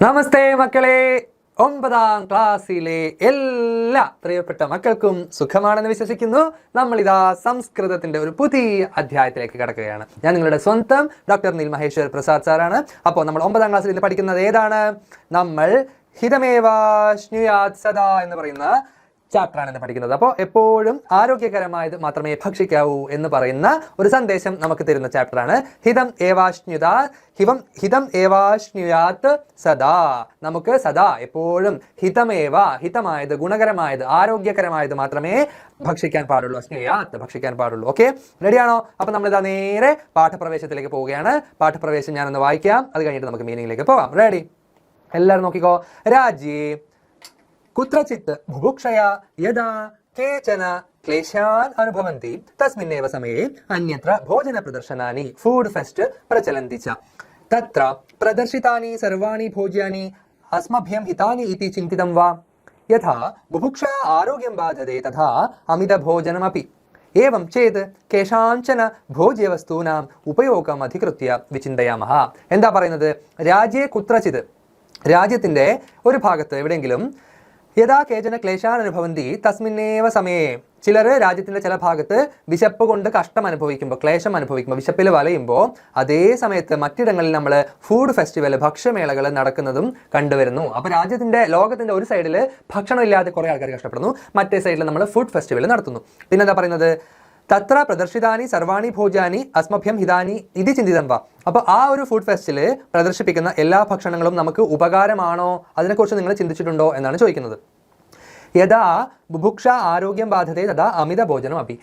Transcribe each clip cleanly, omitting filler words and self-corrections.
നമസ്തേ മക്കളെ, 9ാം ക്ലാസ്സിലെ എല്ലാ പ്രിയപ്പെട്ട മക്കൾക്കും സുഖമാണെന്ന് വിശ്വസിക്കുന്നു. നമ്മളിതാ സംസ്കൃതത്തിന്റെ ഒരു പുതിയ അധ്യായത്തിലേക്ക് കടക്കുകയാണ്. ഞാൻ നിങ്ങളുടെ സ്വന്തം ഡോക്ടർ നീൽ മഹേശ്വർ പ്രസാദ് സാറാണ്. അപ്പോൾ നമ്മൾ 9ാം ക്ലാസ്സിൽ ഇന്ന് പഠിക്കുന്നത് ഏതാണ്? നമ്മൾ ഹിതമേവാശ്നുയാത് സദാ എന്ന് പറയുന്ന ചാപ്റ്ററാണ് ഇന്ന് പഠിക്കുന്നത്. അപ്പോൾ എപ്പോഴും ആരോഗ്യകരമായത് മാത്രമേ ഭക്ഷിക്കാവൂ എന്ന് പറയുന്ന ഒരു സന്ദേശം നമുക്ക് തരുന്ന ചാപ്റ്ററാണ് ഹിതം ഏവാശ്നുയാത് സദാ. നമുക്ക് സദാ എപ്പോഴും ഹിതമായത്, ഗുണകരമായത്, ആരോഗ്യകരമായത് മാത്രമേ ഭക്ഷിക്കാൻ പാടുള്ളൂ. അശ്നുയാത് ഭക്ഷിക്കാൻ പാടുള്ളൂ. ഓക്കെ, റെഡിയാണോ? അപ്പൊ നമ്മളിതാ നേരെ പാഠപ്രവേശത്തിലേക്ക് പോവുകയാണ്. പാഠപ്രവേശം ഞാനൊന്ന് വായിക്കാം, അത് കഴിഞ്ഞിട്ട് നമുക്ക് മീനിങ്ങിലേക്ക് പോകാം. റെഡി? എല്ലാവരും നോക്കിക്കോ. രാജ്യേ കുത്രചിത് ബുഭുക്ഷയാ യദാ കേചന ക്ലേശാൻ അനുഭവന്തി തസ്മിന്നേവ സമയേ അന്യത്ര ഭോജന പ്രദർശനാനി ഫുഡ് ഫെസ്റ്റ് പ്രചലന്തി ച തത്ര പ്രദർശിതാനി സർവാണി ഭോജ്യാനി അസ്മഭ്യം ഹിതാനി ഇതി ചിന്തിതം വാ യഥാ ബുഭുക്ഷയാ ആരോഗ്യം ബാധത്തെ തഥാ അമിത ഭോജനമപി ഏവം ചേത് കേഷാഞ്ചന ഭോജ്യവസ്തൂനാം ഉപയോഗം അധികൃത്യ വിചിന്തയാമഹ. എന്താ പറയുന്നത്? രാജ്യേ കുത്രചിത്, രാജ്യത്തിന്റെ ഒരു ഭാഗത്ത് എവിടെയെങ്കിലും യഥാ കേചന ക്ലേശാൻ അനുഭവന്തി തസ്മിന്നേവ സമയേ, ചിലർ രാജ്യത്തിന്റെ ചില ഭാഗത്ത് വിശപ്പ് കൊണ്ട് കഷ്ടം അനുഭവിക്കുമ്പോൾ, ക്ലേശം അനുഭവിക്കുമ്പോൾ, വിശപ്പിൽ വലയുമ്പോൾ അതേ സമയത്ത് മറ്റിടങ്ങളിൽ നമ്മൾ ഫുഡ് ഫെസ്റ്റിവൽ, ഭക്ഷ്യമേളകൾ നടക്കുന്നതും കണ്ടുവരുന്നു. അപ്പൊ ലോകത്തിന്റെ ഒരു സൈഡിൽ ഭക്ഷണം ഇല്ലാതെ കുറെ ആൾക്കാർ കഷ്ടപ്പെടുന്നു, മറ്റേ സൈഡിൽ നമ്മൾ ഫുഡ് ഫെസ്റ്റിവൽ നടത്തുന്നു. പിന്നെന്താ പറയുന്നത്? തത്ര പ്രദർശിതാനി സർവാണി ഭോജാനി അസ്മഭ്യം ഹിതാനി ഇത് ചിന്തിതം വാ. അപ്പൊ ആ ഒരു ഫുഡ് ഫെസ്റ്റില് പ്രദർശിപ്പിക്കുന്ന എല്ലാ ഭക്ഷണങ്ങളും നമുക്ക് ഉപകാരമാണോ, അതിനെക്കുറിച്ച് നിങ്ങൾ ചിന്തിച്ചിട്ടുണ്ടോ എന്നാണ് ചോദിക്കുന്നത്. യഥാ ബുഭുക്ഷ ആരോഗ്യം ബാധത്തെ തഥാ അമിത ഭോജനം അപ്പി.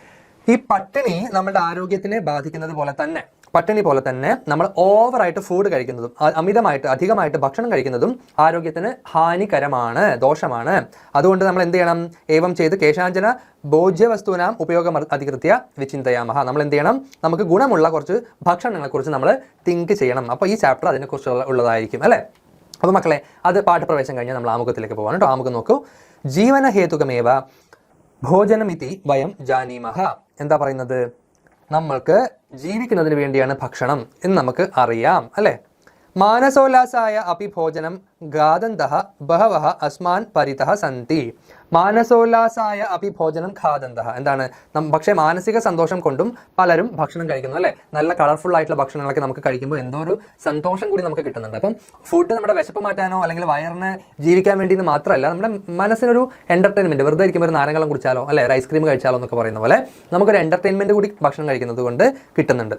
ഈ പട്ടിണി നമ്മുടെ ആരോഗ്യത്തിനെ ബാധിക്കുന്നത് പോലെ തന്നെ, പട്ടിണി പോലെ തന്നെ നമ്മൾ ഓവറായിട്ട് ഫുഡ് കഴിക്കുന്നതും അധികമായിട്ട് ഭക്ഷണം കഴിക്കുന്നതും ആരോഗ്യത്തിന് ഹാനികരമാണ്, ദോഷമാണ്. അതുകൊണ്ട് നമ്മൾ എന്ത് ചെയ്യണം? ഏവം ചെയ്ത് കേശാഞ്ചന ഭോജ്യവസ്തുനാം ഉപയോഗം അധികൃത്യ വിചിന്തയാമഹ. നമ്മൾ എന്ത് ചെയ്യണം? നമുക്ക് ഗുണമുള്ള കുറച്ച് ഭക്ഷണങ്ങളെ കുറിച്ച് നമ്മൾ തിങ്ക് ചെയ്യണം. അപ്പോൾ ഈ ചാപ്റ്റർ അതിനെക്കുറിച്ച് ഉള്ളതായിരിക്കും അല്ലേ? അപ്പോൾ മക്കളെ, അത് പാഠപ്രവേശം കഴിഞ്ഞാൽ നമ്മൾ ആമുഖത്തിലേക്ക് പോകാൻ കേട്ടോ. ആമുഖം നോക്കൂ. ജീവനഹേതുകമേവ ഭോജനമിതി വയം ജാനീമഹ. എന്താ പറയുന്നത്? നമ്മൾക്ക് ജീവിക്കുന്നതിന് വേണ്ടിയാണ് ഭക്ഷണം എന്ന് നമുക്ക് അറിയാം അല്ലെ? മാനസോല്ലാസായ അപി ഭോജനം ഖാദന്തഃ ബഹവഃ അസ്മാൻ പരിതഃ സന്തി. മാനസോല്ലാസായ അപി ഭോജനം ഖാദന്തഃ എന്താണ്? പക്ഷേ മാനസിക സന്തോഷം കൊണ്ടും പലരും ഭക്ഷണം കഴിക്കുന്നു അല്ലെ? നല്ല കളർഫുൾ ആയിട്ടുള്ള ഭക്ഷണങ്ങളൊക്കെ നമുക്ക് കഴിക്കുമ്പോൾ എന്തോ ഒരു സന്തോഷം കൂടി നമുക്ക് കിട്ടുന്നുണ്ട്. അപ്പം ഫുഡ് നമ്മുടെ വിശപ്പ് മാറ്റാനോ അല്ലെങ്കിൽ വയറിന് ജീവിക്കാൻ വേണ്ടി എന്ന് മാത്രമല്ല, നമ്മുടെ മനസ്സിനൊരു എന്റർടൈൻമെന്റ്, വെറുതെ ഇരിക്കുമ്പോൾ ഒരു നാരങ്ങളും കുടിച്ചാലോ അല്ലെ, ഐസ്ക്രീം കഴിച്ചാലോ എന്നൊക്കെ പറയുന്ന പോലെ നമുക്കൊരു എന്റർടൈൻമെന്റ് കൂടി ഭക്ഷണം കഴിക്കുന്നത് കൊണ്ട് കിട്ടുന്നുണ്ട്.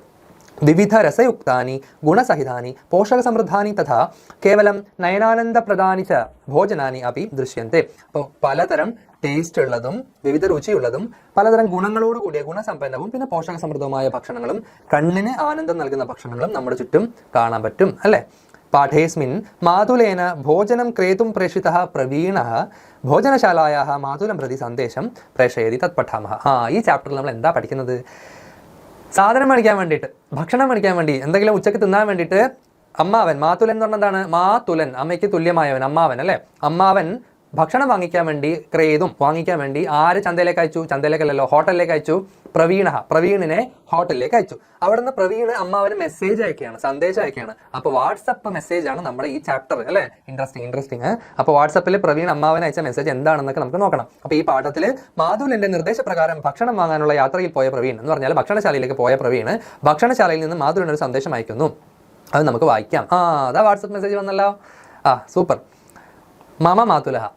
വിവിധ രസയുക്താനി ഗുണസഹിതാനി പോഷകസമൃദ്ധാനി തഥാ കേവലം നയനാനന്ദപ്രദാനി ച ഭോജനാനി അപി ദൃശ്യന്തെ. അപ്പോൾ പലതരം ടേസ്റ്റ് ഉള്ളതും വിവിധ രുചിയുള്ളതും പലതരം ഗുണങ്ങളോട് കൂടിയ ഗുണസമ്പന്നവും പിന്നെ പോഷകസമൃദ്ധവുമായ ഭക്ഷണങ്ങളും കണ്ണിന് ആനന്ദം നൽകുന്ന ഭക്ഷണങ്ങളും നമ്മുടെ ചുറ്റും കാണാൻ പറ്റും അല്ലെ? പാഠേസ്മിൻ മാതുലേന ഭോജനം ക്രേതും പ്രേഷിതഃ പ്രവീണഃ ഭോജനശാലായാः മാതുലം പ്രതി സന്ദേശം പ്രേഷയതി തത് പഠാമഹ. ഈ ചാപ്റ്ററിൽ നമ്മൾ എന്താ പഠിക്കുന്നത്? സാധനം മേടിക്കാൻ വേണ്ടിയിട്ട്, ഭക്ഷണം മേടിക്കാൻ വേണ്ടി, എന്തെങ്കിലും ഉച്ചയ്ക്ക് തിന്നാൻ വേണ്ടിയിട്ട് അമ്മാവൻ, മാതുലൻ എന്ന് പറഞ്ഞാൽ എന്താണ്? മാതുലൻ, അമ്മയ്ക്ക് തുല്യമായവൻ, അമ്മാവൻ അല്ലെ? അമ്മാവൻ ഭക്ഷണം വാങ്ങിക്കാൻ വേണ്ടി ആര് ചന്തയിലേക്ക് അയച്ചു? ചന്തയിലേക്കല്ലല്ലോ, ഹോട്ടലിലേക്ക് അയച്ചു. പ്രവീണിനെ ഹോട്ടലിലേക്ക് അയച്ചു. അവിടുന്ന് പ്രവീണ് അമ്മാവന് മെസ്സേജ് അയക്കുകയാണ്, സന്ദേശം അയക്കുകയാണ്. അപ്പൊ വാട്സപ്പ് മെസ്സേജ് ആണ് നമ്മുടെ ഈ ചാപ്റ്റർ അല്ലെ? ഇൻട്രസ്റ്റിംഗ്. അപ്പൊ വാട്സപ്പിൽ പ്രവീൺ അമ്മാവൻ അയച്ച മെസ്സേജ് എന്താണെന്നൊക്കെ നമുക്ക് നോക്കണം. അപ്പൊ ഈ പാഠത്തിൽ മാധുലിന്റെ നിർദ്ദേശപ്രകാരം ഭക്ഷണം വാങ്ങാനുള്ള യാത്രയിൽ പോയ പ്രവീൺ എന്ന് പറഞ്ഞാൽ ഭക്ഷണശാലയിലേക്ക് പോയ പ്രവീണ് ഭക്ഷണശാലയിൽ നിന്ന് മാധുലിന് ഒരു സന്ദേശം അയക്കുന്നു. അത് നമുക്ക് വായിക്കാം. അതാ വാട്സപ്പ് മെസ്സേജ് വന്നല്ലോ. സൂപ്പർ. മമ മാതുലഹ,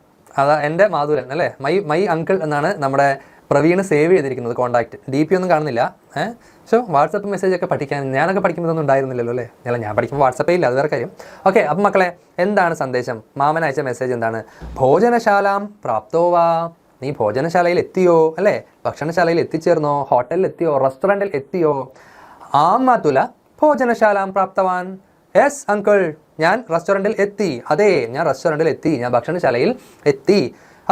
അതാ എൻ്റെ മാതുലൻ അല്ലേ? മൈ അങ്കിൾ എന്നാണ് നമ്മുടെ പ്രവീണ് സേവ് ചെയ്തിരിക്കുന്നത് കോൺടാക്ട്. DP ഒന്നും കാണുന്നില്ല. സോ വാട്സപ്പ് മെസ്സേജ് ഒക്കെ പഠിക്കാൻ ഞാനൊക്കെ പഠിക്കുമ്പോൾ ഒന്നും ഉണ്ടായിരുന്നില്ലല്ലോ അല്ലേ? ഞാൻ പഠിക്കുമ്പോൾ വാട്സപ്പേ ഇല്ല, അത് വേറെ കാര്യം. ഓക്കെ, അപ്പം മക്കളെ, എന്താണ് സന്ദേശം? മാമൻ അയച്ച മെസ്സേജ് എന്താണ്? ഭോജനശാലാം പ്രാപ്തോവാ. നീ ഭോജനശാലയിൽ എത്തിയോ അല്ലേ? ഭക്ഷണശാലയിൽ എത്തിച്ചേർന്നോ? ഹോട്ടലിൽ എത്തിയോ? റെസ്റ്റോറൻറ്റിൽ എത്തിയോ? മാതുല ഭോജനശാലാം പ്രാപ്തവാൻ. യെസ് അങ്കിൾ, ഞാൻ റെസ്റ്റോറൻറ്റിൽ എത്തി. അതെ, ഞാൻ റെസ്റ്റോറൻറ്റിൽ എത്തി, ഞാൻ ഭക്ഷണശാലയിൽ എത്തി.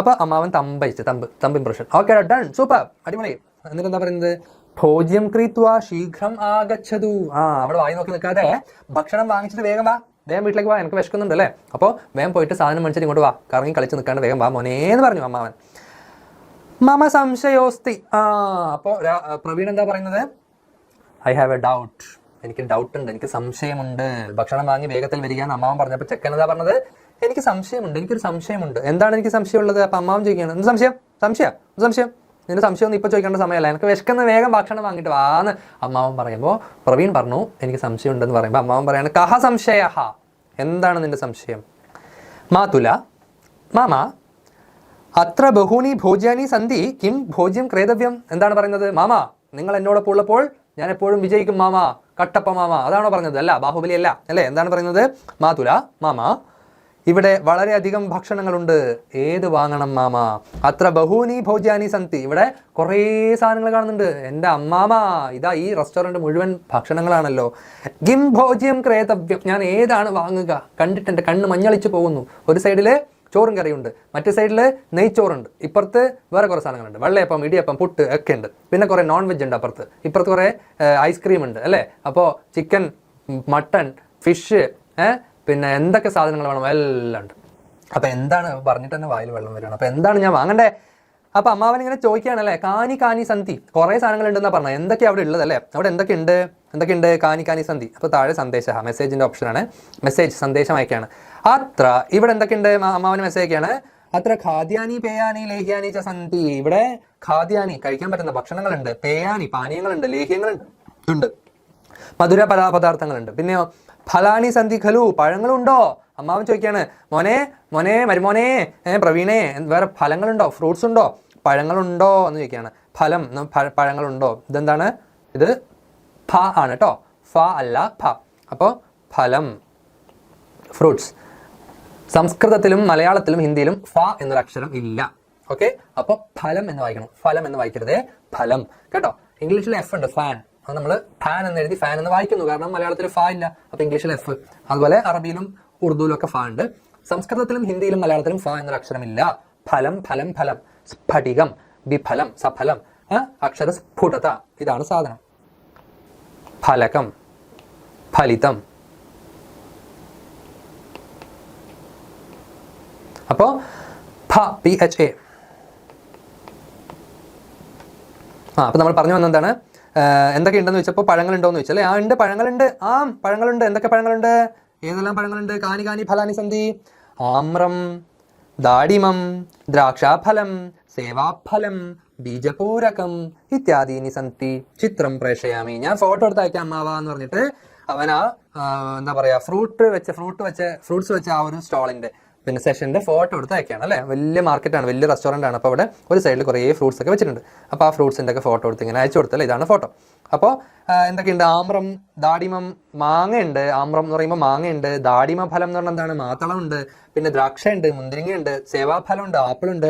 അപ്പൊ അമ്മാവൻ thumb impression. Okay, done, super, അടിപൊളി. എന്നിട്ട് എന്താ പറയുന്നത്? ഭോജ്യം ക്രീത്വാ ശീഘ്രം ആഗച്ഛതു. അവിടെ വായി നോക്കി നിൽക്കാതെ ഭക്ഷണം വാങ്ങിച്ചിട്ട് വേഗം വീട്ടിലേക്ക് വാ, എനിക്ക് വിശക്കുന്നുണ്ട് അല്ലേ? അപ്പോൾ വേഗം പോയിട്ട് സാധനം മേടിച്ചിട്ട് ഇങ്ങോട്ട് വാ, കറങ്ങി കളിച്ച് നിൽക്കാണ്ട് വേഗം വാ മോനേന്ന് പറഞ്ഞു അമ്മാവൻ. മമ സംശയോസ്തി. അപ്പോൾ പ്രവീൺ എന്താ പറയുന്നത്? I have A doubt. എനിക്ക് ഡൗട്ട് ഉണ്ട്, എനിക്ക് സംശയമുണ്ട്. ഭക്ഷണം വാങ്ങി വേഗത്തിൽ വരികയെന്ന് അമ്മാവൻ പറഞ്ഞപ്പോൾ ചെക്കൻ എന്താ പറഞ്ഞത്? എനിക്ക് സംശയമുണ്ട്, എനിക്കൊരു സംശയമുണ്ട്. എന്താണ് എനിക്ക് സംശയമുള്ളത്? അപ്പം അമ്മാവൻ ചോദിക്കുകയാണ്, എന്ത് സംശയം? സംശയം നിന്റെ സംശയം ഒന്നും ഇപ്പോൾ ചോദിക്കേണ്ട സമയമല്ല, എനിക്ക് വിശക്കുന്ന വേഗം ഭക്ഷണം വാങ്ങിയിട്ട് വാന്ന് അമ്മാവൻ പറയുമ്പോൾ പ്രവീൺ പറഞ്ഞു എനിക്ക് സംശയമുണ്ടെന്ന് പറയുമ്പോൾ അമ്മാവൻ പറയാണ് കഹ സംശയ, എന്താണ് നിന്റെ സംശയം? മാതുല മാമ അത്ര ബഹൂനി ഭോജ്യാനി സന്ധി കിം ഭോജ്യം ക്രേതവ്യം. എന്താണ് പറയുന്നത്? മാമ നിങ്ങൾ എന്നോടൊപ്പം ഉള്ളപ്പോൾ ഞാൻ എപ്പോഴും വിജയിക്കും മാമ, കട്ടപ്പ മാമ, അതാണോ പറഞ്ഞത്? അല്ല, ബാഹുബലി അല്ല അല്ലേ? എന്താണ് പറയുന്നത്? മാതുല മാമ ഇവിടെ വളരെയധികം ഭക്ഷണങ്ങളുണ്ട്, ഏത് വാങ്ങണം മാമ? അത്ര ബഹൂനി ഭോജ്യാനി സന്തി, ഇവിടെ കുറേ സാധനങ്ങൾ കാണുന്നുണ്ട്. എൻ്റെ അമ്മാമ ഇതാ ഈ റെസ്റ്റോറൻറ്റ് മുഴുവൻ ഭക്ഷണങ്ങളാണല്ലോ. ഗിം ഭോജ്യം ക്രേതവ്യം, ഞാൻ ഏതാണ് വാങ്ങുക? കണ്ടിട്ട് എൻ്റെ കണ്ണ് മഞ്ഞളിച്ച് പോകുന്നു. ഒരു സൈഡിൽ ചോറും കറിയുണ്ട്, മറ്റേ സൈഡിൽ നെയ്ച്ചോറുണ്ട്, ഇപ്പുറത്ത് വേറെ കുറേ സാധനങ്ങളുണ്ട്, വെള്ളയപ്പം ഇടിയപ്പം പുട്ട് ഒക്കെ ഉണ്ട്, പിന്നെ കുറേ നോൺ വെജ് ഉണ്ട് അപ്പുറത്ത്, ഇപ്പുറത്ത് കുറേ ഐസ്ക്രീം ഉണ്ട് അല്ലേ? അപ്പോൾ ചിക്കൻ, മട്ടൺ, ഫിഷ്, പിന്നെ എന്തൊക്കെ സാധനങ്ങൾ വേണം എല്ലാം ഉണ്ട്. അപ്പം എന്താണ് പറഞ്ഞിട്ട് തന്നെ വായിൽ വെള്ളം വരികയാണ്. അപ്പം എന്താണ് ഞാൻ വാങ്ങണ്ടേ? അപ്പം അമ്മാവൻ ഇങ്ങനെ ചോദിക്കുകയാണല്ലേ, കാനി സന്ധി, കുറേ സാധനങ്ങൾ ഉണ്ടെന്നാണ് പറഞ്ഞത്. എന്തൊക്കെയാണ് അവിടെ ഉള്ളത് അല്ലേ? അവിടെ എന്തൊക്കെയുണ്ട്? കാനി സന്ധി. അപ്പോൾ താഴെ സന്ദേശ, മെസ്സേജിൻ്റെ ഓപ്ഷനാണ്, മെസ്സേജ് സന്ദേശം അയക്കുകയാണ്. അത്ര ഇവിടെ എന്തൊക്കെയുണ്ട്? അമ്മാവന് മെസ്സേജ് അയക്കുകയാണ്. അത്ര ഖാദ്യാനി പേയാനി ലേഹ്യാനി ച സന്തി, ഇവിടെ ഖാദ്യാനി കഴിക്കാൻ പറ്റുന്ന ഭക്ഷണങ്ങളുണ്ട്, പേയാനി പാനീയങ്ങളുണ്ട്, ലേഹ്യങ്ങളുണ്ട്, മധുര പദാർത്ഥങ്ങളുണ്ട്, പിന്നെയോ ഫലാനി സന്ധി ഖലു, പഴങ്ങളുണ്ടോ? അമ്മാവൻ ചോദിക്കുകയാണ്, മോനെ മരുമോനെ പ്രവീണേ വേറെ ഫലങ്ങളുണ്ടോ, ഫ്രൂട്ട്സ് ഉണ്ടോ, പഴങ്ങളുണ്ടോ എന്ന് ചോദിക്കുകയാണ്. ഫലം, പഴങ്ങളുണ്ടോ? ഇതെന്താണ്? ഇത് ഫ ആണ് കേട്ടോ, ഫ അല്ല ഫ. അപ്പോൾ ഫലം, ഫ്രൂട്ട്സ്. സംസ്കൃതത്തിലും മലയാളത്തിലും ഹിന്ദിയിലും ഫ എന്നൊരു അക്ഷരം ഇല്ല. ഓക്കെ, അപ്പോൾ ഫലം എന്ന് വായിക്കണം, ഫലം എന്ന് വായിക്കരുതേ, ഫലം കേട്ടോ. ഇംഗ്ലീഷിൽ എഫ് ഉണ്ട്, ഫാൻ, അത് നമ്മൾ ഫാൻ എന്ന് എഴുതി ഫാൻ എന്ന് വായിക്കുന്നു, കാരണം മലയാളത്തിൽ ഫ ഇല്ല, അപ്പോൾ ഇംഗ്ലീഷിൽ എഫ്. അതുപോലെ അറബിയിലും ഉറുദുവിലും ഒക്കെ ഫ ഉണ്ട്. സംസ്കൃതത്തിലും ഹിന്ദിയിലും മലയാളത്തിലും ഫ എന്നൊരു അക്ഷരമില്ല. ഫലം, സ്ഫടികം, വിഫലം, സഫലം, അക്ഷര സ്ഫുടത, ഇതാണ് സാധനം. ഫലകം, ഫലിതം. അപ്പോ PHA. അപ്പൊ നമ്മൾ പറഞ്ഞു വന്നെന്താണ്? എന്തൊക്കെ ഉണ്ടെന്ന് വെച്ചപ്പോൾ പഴങ്ങളുണ്ടോന്ന് ചോദിച്ചാൽ, ഉണ്ട്, പഴങ്ങളുണ്ട്. എന്തൊക്കെ പഴങ്ങളുണ്ട്? ഏതെല്ലാം പഴങ്ങളുണ്ട്? കാനി ഫലാനി സന്ധി. ആമ്രം, ദാഡിമം, ദ്രാക്ഷാഫലം, സേവാഫലം, ബീജപൂരകം ഇത്യാദീനി സന്തി. ചിത്രം പ്രേഷയാമി, ഞാൻ ഫോട്ടോ എടുത്ത് അയക്കാം അമ്മാവ എന്ന് പറഞ്ഞിട്ട് അവൻ എന്താ പറയാ ഫ്രൂട്ട്സ് വെച്ച ആ ഒരു സ്റ്റോളിന്റെ പിന്നെ സെഷന്റെ ഫോട്ടോ എടുത്ത് അയക്കുകയാണ് അല്ലേ? വലിയ മാർക്കറ്റാണ്, വലിയ റെസ്റ്റോറൻ്റ് ആണ്. അപ്പോൾ അവിടെ ഒരു സൈഡിൽ കുറേ ഫ്രൂട്ട്സ് ഒക്കെ വെച്ചിട്ടുണ്ട്. അപ്പോൾ ആ ഫ്രൂട്ട്സിൻ്റെ ഒക്കെ ഫോട്ടോ എടുത്ത് ഇങ്ങനെ അയച്ചു കൊടുത്തല്ലേ, ഇതാണ് ഫോട്ടോ. അപ്പോൾ എന്തൊക്കെയുണ്ട്? ആമ്രം, ദാഡിമം, മാങ്ങയുണ്ട്. ആമ്രം എന്ന് പറയുമ്പോൾ മാങ്ങയുണ്ട്. ദാഡിമ ഫലം എന്ന് പറഞ്ഞാൽ എന്താണ്? മാതളമുണ്ട്. പിന്നെ ദ്രാക്ഷയുണ്ട്, മുന്തിരിങ്ങയുണ്ട്, സേവാഫലമുണ്ട്, ആപ്പിളുണ്ട്.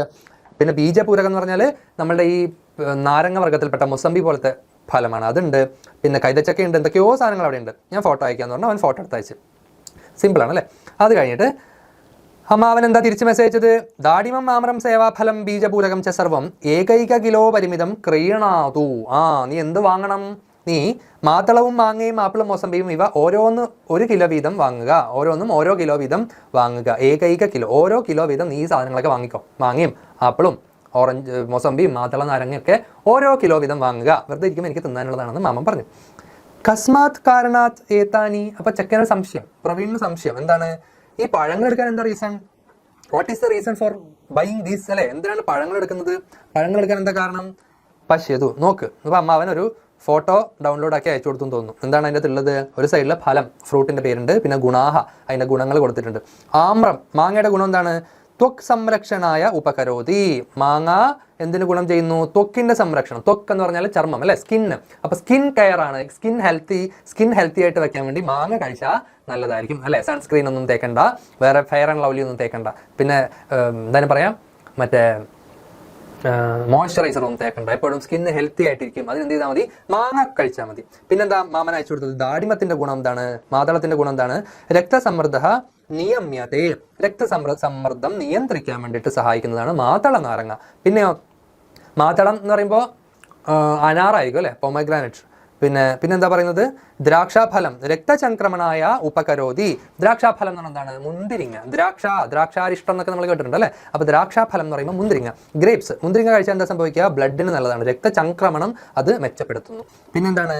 പിന്നെ ബീജപൂരകം എന്ന് പറഞ്ഞാൽ നമ്മളുടെ ഈ നാരങ്ങ വർഗ്ഗത്തിൽപ്പെട്ട മുസമ്പി പോലത്തെ ഫലമാണ്, അതുണ്ട്. പിന്നെ കൈതച്ചക്കയുണ്ട്, എന്തൊക്കെയോ സാധനങ്ങൾ അവിടെ ഉണ്ട്. ഞാൻ ഫോട്ടോ അയക്കാമെന്ന് പറഞ്ഞാൽ അവൻ ഫോട്ടോ എടുത്ത് അയച്ചു. സിമ്പിളാണ് അല്ലേ? അത് കഴിഞ്ഞിട്ട് അമ്മാവൻ എന്താ തിരിച്ച് മെസ്സേജ് അയച്ചത്? ദാഡിമം ആമ്രം സേവാഫലം ബീജപൂരകം ച സർവം ഏകൈക കിലോ പരിമിതം ക്രീണാതു. നീ എന്ത് വാങ്ങണം? നീ മാതളവും മാങ്ങയും ആപ്പിളും മോസമ്പിയും ഇവ ഓരോന്ന് 1 കിലോ വീതം വാങ്ങുക. ഓരോന്നും ഓരോ കിലോ വീതം വാങ്ങുക. ഏകൈക കിലോ, ഓരോ കിലോ വീതം നീ ഈ സാധനങ്ങളൊക്കെ വാങ്ങിക്കോ. മാങ്ങയും ആപ്പിളും ഓറഞ്ച് മൊസമ്പിയും മാതള നാരങ്ങയൊക്കെ ഓരോ കിലോ വീതം വാങ്ങുക. വെറുതെ ഇരിക്കുമ്പോൾ എനിക്ക് തിന്നാനുള്ളതാണെന്ന് മാമൻ പറഞ്ഞു. കസ്മാത് കാരണാത് ഏതാനി. അപ്പൊ ചെക്കന് സംശയം, പ്രവീണിന് സംശയം. എന്താണ്? ഈ പഴങ്ങൾ എടുക്കാൻ എന്താ reason? What is the reason for buying these അല്ലേ? എന്തിനാണ് പഴങ്ങൾ എടുക്കുന്നത്? പഴങ്ങൾ എടുക്കാൻ എന്താ കാരണം? പശ്യതു, നോക്ക്. അപ്പൊ അമ്മാവൻ ഒരു ഫോട്ടോ ഡൗൺലോഡ് ആക്കി അയച്ചു കൊടുത്തു തോന്നുന്നു. എന്താണ് അതിൻ്റെ ഉള്ളത്? ഒരു സൈഡിൽ ഫലം, ഫ്രൂട്ടിന്റെ പേരുണ്ട്, പിന്നെ ഗുണാഹ, അതിന്റെ ഗുണങ്ങൾ കൊടുത്തിട്ടുണ്ട്. ആമ്രം, മാങ്ങയുടെ ഗുണം എന്താണ്? ത്വക് സംരക്ഷണായ ഉപകരോതി. മാങ്ങ എന്തിനു ഗുണം ചെയ്യുന്നു? ത്വക്കിന്റെ സംരക്ഷണം. ത്വക്ക് എന്ന് പറഞ്ഞാൽ ചർമ്മം അല്ലെ, സ്കിന്ന്. അപ്പൊ സ്കിൻ കെയർ ആണ്, സ്കിൻ ഹെൽത്തി ആയിട്ട് വെക്കാൻ വേണ്ടി മാങ്ങ കഴിച്ചാൽ നല്ലതായിരിക്കും അല്ലെ? സൺസ്ക്രീൻ ഒന്നും തേക്കണ്ട, വേറെ ഫെയർ ആൻഡ് ലവ്ലി ഒന്നും തേക്കണ്ട, പിന്നെ എന്താണ് പറയാം, മറ്റേ മോയ്സ്ചറൈസർ ഒന്നും തേക്കണ്ട. എപ്പോഴും സ്കിന്ന് ഹെൽത്തി ആയിട്ടിരിക്കും. അതിന് എന്ത് ചെയ്താൽ മതി? മാങ്ങ കഴിച്ചാൽ മതി. പിന്നെന്താ മാമൻ അയച്ചു കൊടുത്തത്? ദാഡിമത്തിന്റെ ഗുണം എന്താണ്? മാതളത്തിന്റെ ഗുണം എന്താണ്? രക്തസമ്മർദ്ദ നിയമ്യതേ, രക്തസമ്മർദ്ദം നിയന്ത്രിക്കാൻ വേണ്ടിയിട്ട് സഹായിക്കുന്നതാണ് മാതള നാരങ്ങ. പിന്നെയോ മാതളം എന്ന് പറയുമ്പോൾ അനാറായിരിക്കും അല്ലെ, പൊമഗ്രാനറ്റ്. പിന്നെന്താ പറയുന്നത്? ദ്രാക്ഷാഫലം രക്തചംക്രമണായ ഉപകരോതി. ദ്രാക്ഷാഫലം എന്ന് പറഞ്ഞാൽ എന്താണ്? മുന്തിരിങ്ങ. ദ്രാക്ഷാരിഷ്ടം എന്നൊക്കെ നമ്മൾ കേട്ടിട്ടുണ്ട് അല്ലേ? അപ്പോൾ ദ്രാക്ഷാഫലം എന്ന് പറയുമ്പോൾ മുന്തിരിങ്ങ, ഗ്രേപ്സ്. മുന്തിരിങ്ങ കഴിച്ചാൽ എന്താ സംഭവിക്കുക? ബ്ലഡിന് നല്ലതാണ്, രക്തചംക്രമണം അത് മെച്ചപ്പെടുത്തുന്നു. പിന്നെന്താണ്?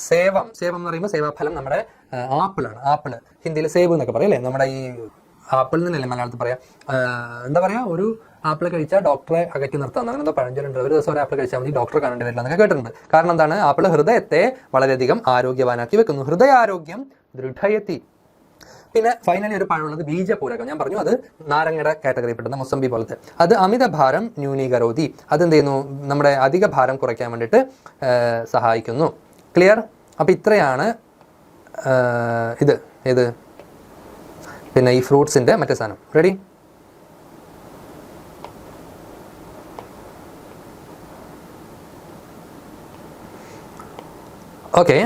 സേവം എന്ന് പറയുമ്പോൾ സേവാഫലം നമ്മുടെ ആപ്പിളാണ്. ആപ്പിള് ഹിന്ദിയിൽ സേബ് എന്നൊക്കെ പറയും അല്ലേ? നമ്മുടെ ഈ ആപ്പിൾ എന്നല്ലേ മലയാളത്തിൽ പറയാം. എന്താ പറയാ, ഒരു ആപ്പിൾ കഴിച്ചാൽ ഡോക്ടറെ അകറ്റി നിർത്താൻ അങ്ങനെ എന്തോ പഴഞ്ചൊല്ലുണ്ട്. ഒരു ദിവസം ഒരു ആപ്പിൾ കഴിച്ചാൽ മതി, ഡോക്ടറെ കാണേണ്ടി വരില്ല എന്നൊക്കെ കേട്ടിട്ടുണ്ട്. കാരണം എന്താണ്? ആപ്പിൾ ഹൃദയത്തെ വളരെയധികം ആരോഗ്യവാനാക്കി വെക്കുന്നു. ഹൃദയാരോഗ്യം ദൃഢയത്തി. പിന്നെ ഫൈനലി ഒരു പഴമുള്ളത് ബീജപൂരകം. ഞാൻ പറഞ്ഞു അത് നാരങ്ങയുടെ കാറ്റഗറി പെട്ടുന്ന മുസംബി പോലത്തെ. അത് അമിതഭാരം ന്യൂനീകരോതി. അതെന്ത് ചെയ്യുന്നു? നമ്മുടെ അധിക ഭാരം കുറയ്ക്കാൻ വേണ്ടിയിട്ട് സഹായിക്കുന്നു. ക്ലിയർ? അപ്പം ഇത്രയാണ് ഇത് പിന്നെ ഈ ഫ്രൂട്ട്സിൻ്റെ മറ്റേ സാധനം. റെഡി? ഓക്കെ,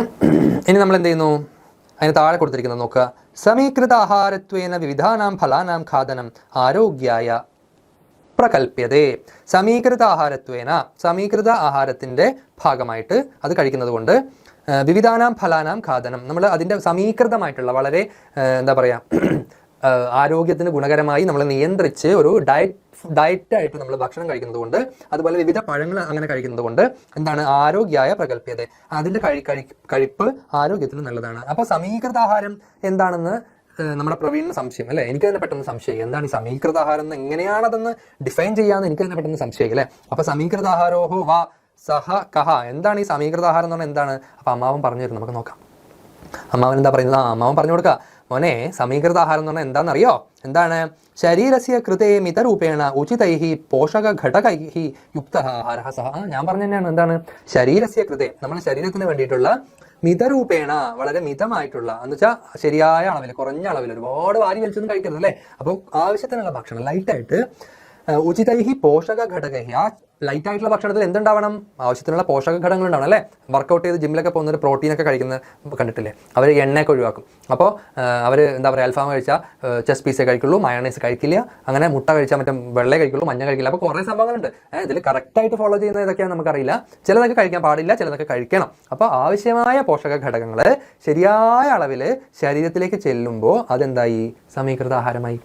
ഇനി നമ്മൾ എന്ത് ചെയ്യുന്നു? അതിന് താഴെ കൊടുത്തിരിക്കുന്നത് നോക്കുക. സമീകൃത ആഹാരത്വേന വിവിധാനാം ഫലാനാം ഖാദനം ആരോഗ്യായ പ്രകൽപ്യതേ. സമീകൃത ആഹാരത്വേന, സമീകൃത ആഹാരത്തിൻ്റെ ഭാഗമായിട്ട് അത് കഴിക്കുന്നത് കൊണ്ട് വിവിധാനാം ഫലാനാം ഖാദനം, നമ്മൾ അതിൻ്റെ സമീകൃതമായിട്ടുള്ള വളരെ എന്താ പറയുക, ആരോഗ്യത്തിന് ഗുണകരമായി നമ്മൾ നിയന്ത്രിച്ച് ഒരു ഡയറ്റായിട്ട് നമ്മൾ ഭക്ഷണം കഴിക്കുന്നത് കൊണ്ട്, അതുപോലെ വിവിധ പഴങ്ങൾ അങ്ങനെ കഴിക്കുന്നത് കൊണ്ട് എന്താണ്? ആരോഗ്യായ പ്രകൽപ്യത. അതിൻ്റെ കഴിപ്പ് ആരോഗ്യത്തിന് നല്ലതാണ്. അപ്പോൾ സമീകൃത ആഹാരം എന്താണെന്ന് നമ്മുടെ പ്രവീണിന് സംശയം അല്ലേ? എനിക്ക് തന്നെ പെട്ടെന്ന് സംശയം, എന്താണ് ഈ സമീകൃത ആഹാരം എന്ന്, എങ്ങനെയാണതെന്ന് ഡിഫൈൻ ചെയ്യാമെന്ന് എനിക്ക് തന്നെ പെട്ടെന്ന് സംശയം അല്ലേ? അപ്പോൾ സമീകൃത ആഹാരോഹോ വാ സഹ കഹ, എന്താണ് ഈ സമീകൃത ആഹാരം എന്ന് പറഞ്ഞാൽ എന്താണ്? അപ്പോൾ അമ്മാവൻ പറഞ്ഞു തരും, നമുക്ക് നോക്കാം. അമ്മാവൻ എന്താ പറയുന്നത്? അമ്മാവൻ പറഞ്ഞു കൊടുക്കുക. മോനെ, സമീകൃത ആഹാരം എന്ന് പറഞ്ഞാൽ എന്താണെന്നറിയോ? എന്താണ്? ശരീരസ്യ കൃതേ മിതരൂപേണ ഉചിതൈഹി പോഷക ഘടകൈഹി യുക്ത ആഹാരഃ സഹ. ഞാൻ പറഞ്ഞു തന്നെയാണ്. എന്താണ്? ശരീരസ്യ കൃതേ, നമ്മുടെ ശരീരത്തിന് വേണ്ടിയിട്ടുള്ള മിതരൂപേണ, വളരെ മിതമായിട്ടുള്ള, എന്ന് വെച്ചാൽ ശരിയായ അളവിൽ, കുറഞ്ഞ അളവിൽ, ഒരുപാട് വാരി വലിച്ചൊന്നും കഴിക്കരുത് അല്ലേ? അപ്പോൾ ആവശ്യത്തിനുള്ള ഭക്ഷണം ലൈറ്റായിട്ട്, ഉചിതൈഹി പോഷക ഘടകൈഹി, ആ ലൈറ്റ് ആയിട്ടുള്ള ഭക്ഷണത്തിൽ എന്തുണ്ടാവണം? ആവശ്യത്തിനുള്ള പോഷക ഘടകങ്ങൾ ഉണ്ടാവണം അല്ലേ? വർക്കൗട്ട് ചെയ്ത് ജിമ്മിലൊക്കെ പോകുന്നവർ പ്രോട്ടീനൊക്കെ കഴിക്കുന്നത് കണ്ടിട്ടില്ലേ? അവർ എണ്ണയൊക്കെ ഒഴിവാക്കും. അപ്പോൾ അവർ എന്താ പറയുക, അൽഫാം കഴിച്ചാൽ ചെസ്റ്റ് പീസേ കഴിക്കുള്ളൂ, മയോണൈസ് കഴിക്കില്ല, അങ്ങനെ മുട്ട കഴിച്ചാൽ മറ്റേ വെള്ള കഴിക്കുള്ളൂ, മഞ്ഞ കഴിക്കില്ല. അപ്പോൾ കുറേ സംഭവങ്ങളുണ്ട്. ഇതിൽ കറക്റ്റായിട്ട് ഫോളോ ചെയ്യുന്നത് ഏതൊക്കെയാണെന്ന് നമുക്കറിയില്ല. ചിലതൊക്കെ കഴിക്കാൻ പാടില്ല, ചിലതൊക്കെ കഴിക്കണം. അപ്പോൾ ആവശ്യമായ പോഷക ഘടകങ്ങൾ ശരിയായ അളവിൽ ശരീരത്തിലേക്ക് ചെല്ലുമ്പോൾ അതെന്തായി? സമീകൃത ആഹാരമായി.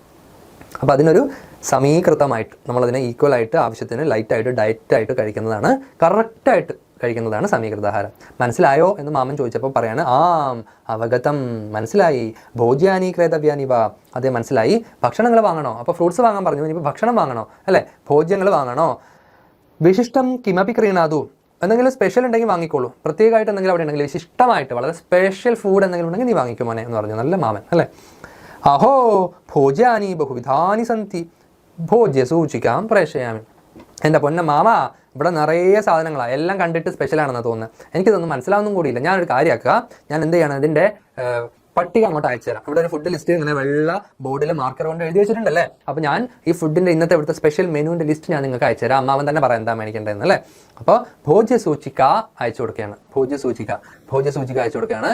അപ്പോൾ അതിനൊരു സമീകൃതമായിട്ട് നമ്മളതിനെ ഈക്വലായിട്ട് ആവശ്യത്തിന് ലൈറ്റായിട്ട് ഡയറ്റായിട്ട് കഴിക്കുന്നതാണ്, കറക്റ്റായിട്ട് കഴിക്കുന്നതാണ് സമീകൃത ആഹാരം. മനസ്സിലായോ എന്ന് മാമൻ ചോദിച്ചപ്പോൾ പറയാണ്, അവഗതം, മനസ്സിലായി. ഭോജ്യാനി ക്രേതവ്യാനി വാ, അതേ മനസ്സിലായി. ഭക്ഷണങ്ങൾ വാങ്ങണോ? അപ്പോൾ ഫ്രൂട്ട്സ് വാങ്ങാൻ പറഞ്ഞു, ഇനിയിപ്പോൾ ഭക്ഷണം വാങ്ങണോ അല്ലേ? ഭോജ്യങ്ങൾ വാങ്ങണോ? വിശിഷ്ടം കിമപി ക്രീണാതു, എന്തെങ്കിലും സ്പെഷ്യൽ ഉണ്ടെങ്കിൽ വാങ്ങിക്കോളൂ. പ്രത്യേകമായിട്ട് എന്തെങ്കിലും അവിടെ ഉണ്ടെങ്കിൽ, വിശിഷ്ടമായിട്ട് വളരെ സ്പെഷ്യൽ ഫുഡ് എന്തെങ്കിലും ഉണ്ടെങ്കിൽ നീ വാങ്ങിക്കും മോനെ എന്ന് പറഞ്ഞു. നല്ല മാമൻ അല്ലേ? അഹോ ഭോജ്യാനി ബഹുവിധാനി സന്തി ഭോജ്യസൂചികാം പ്രേഷയാമി. എൻ്റെ പൊന്ന മാമ, ഇവിടെ നിറയെ സാധനങ്ങളാണ്, എല്ലാം കണ്ടിട്ട് സ്പെഷ്യലാണെന്ന് തോന്നുന്നത്. എനിക്കിതൊന്നും മനസ്സിലാവുന്നും കൂടിയില്ല. ഞാനൊരു കാര്യമാക്കുക, ഞാൻ എന്ത് ചെയ്യണം, ഇതിൻ്റെ പട്ടിക അങ്ങോട്ട് അയച്ചു തരാം. ഇവിടെ ഒരു ഫുഡ് ലിസ്റ്റ് ഇങ്ങനെ വെള്ള ബോർഡിൽ മാർക്കർ കൊണ്ട് എഴുതി വെച്ചിട്ടുണ്ടല്ലേ? അപ്പോൾ ഞാൻ ഈ ഫുഡിൻ്റെ ഇന്നത്തെ ഇവിടുത്തെ സ്പെഷ്യൽ മെനുവിൻ്റെ ലിസ്റ്റ് ഞാൻ നിങ്ങൾക്ക് അയച്ചു തരാം. അമ്മാവൻ തന്നെ പറയാം എന്താ മേടിക്കേണ്ടതെന്ന് അല്ലേ? അപ്പോൾ ഭോജ്യസൂചിക അയച്ചു കൊടുക്കുകയാണ്. ഭോജ്യസൂചിക അയച്ചു കൊടുക്കുകയാണ്.